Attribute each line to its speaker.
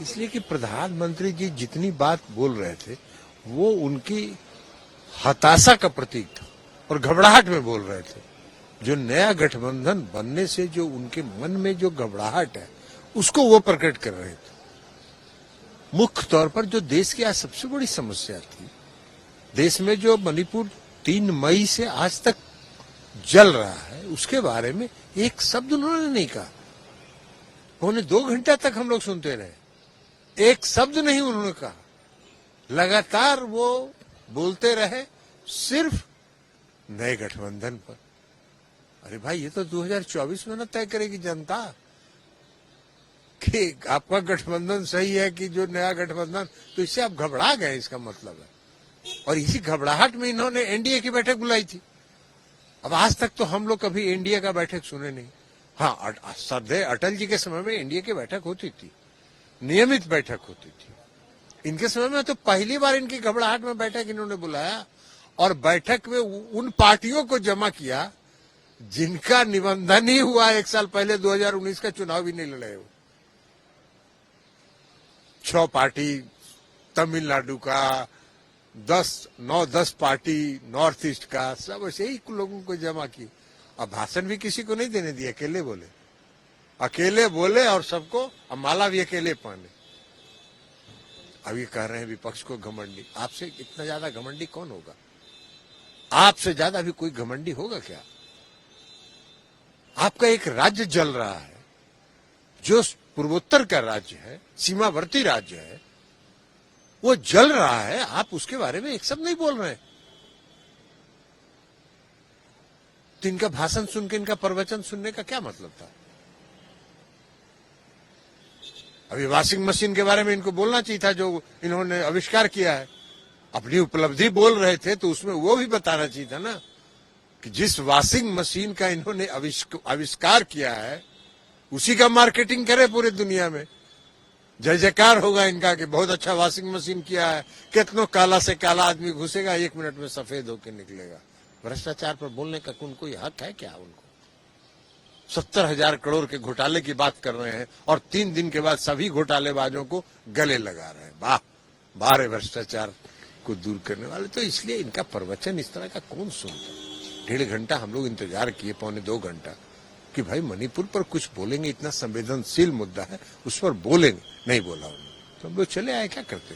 Speaker 1: इसलिए कि प्रधानमंत्री जी जितनी बात बोल रहे थे वो उनकी हताशा का प्रतीक था और घबराहट में बोल रहे थे। जो नया गठबंधन बनने से जो उनके मन में जो घबराहट है उसको वो प्रकट कर रहे थे। मुख्य तौर पर जो देश की आज सबसे बड़ी समस्या थी, देश में जो मणिपुर 3 मई से आज तक जल रहा है, उसके बारे में एक शब्द उन्होंने नहीं कहा। 1.25 घंटा तक हम लोग सुनते रहे, एक शब्द नहीं उन्होंने कहा। लगातार वो बोलते रहे सिर्फ नए गठबंधन पर। अरे भाई, ये तो 2024 में ना तय करेगी जनता कि आपका गठबंधन सही है कि जो नया गठबंधन। तो इससे आप घबरा गए, इसका मतलब है। और इसी घबराहट में इन्होंने एनडीए की बैठक बुलाई थी। अब आज तक तो हम लोग कभी एनडीए का बैठक सुने नहीं। हाँ, श्रद्धेय अटल जी के समय में एनडीए की बैठक होती थी, नियमित बैठक होती थी। इनके समय में तो पहली बार इनकी घबराहट में बैठक इन्होंने बुलाया और बैठक में उन पार्टियों को जमा किया जिनका निबंधन ही हुआ 1 साल पहले। 2019 का चुनाव भी नहीं लड़े हो। 6 पार्टी तमिलनाडु का, 9-10 पार्टी नॉर्थ ईस्ट का, सब ऐसे ही लोगों को जमा की। अब भाषण भी किसी को नहीं देने दिया, अकेले बोले और सबको अब माला भी अकेले पहने। अब ये कह रहे हैं विपक्ष को घमंडी। आपसे इतना ज्यादा घमंडी कौन होगा? आपसे ज्यादा भी कोई घमंडी होगा क्या? आपका एक राज्य जल रहा है जो पूर्वोत्तर का राज्य है, सीमावर्ती राज्य है, वो जल रहा है। आप उसके बारे में एक शब्द नहीं बोल रहे। तो इनका भाषण सुन के, इनका प्रवचन सुनने का क्या मतलब था? अभी वॉशिंग मशीन के बारे में इनको बोलना चाहिए था जो इन्होंने आविष्कार किया है। अपनी उपलब्धि बोल रहे थे तो उसमें वो भी बताना चाहिए था ना कि जिस वॉशिंग मशीन का इन्होंने आविष्कार किया है उसी का मार्केटिंग करे पूरे दुनिया में। जय जयकार होगा इनका कि बहुत अच्छा वॉशिंग मशीन किया है। कितनों काला से काला आदमी घुसेगा, 1 मिनट में सफेद होकर निकलेगा। भ्रष्टाचार पर बोलने का कोई हक है क्या उनको? 70,000 करोड़ के घोटाले की बात कर रहे हैं और 3 दिन के बाद सभी घोटालेबाजों को गले लगा रहे हैं। वाह, बाहर भ्रष्टाचार को दूर करने वाले। तो इसलिए इनका प्रवचन इस तरह का कौन सुनता? 1.5 घंटा हम लोग इंतजार किए, 1.25 घंटा, कि भाई मणिपुर पर कुछ बोलेंगे, इतना संवेदनशील मुद्दा है उस पर बोलेंगे। नहीं बोला उन्होंने, तो हम लोग चले आए, क्या करते।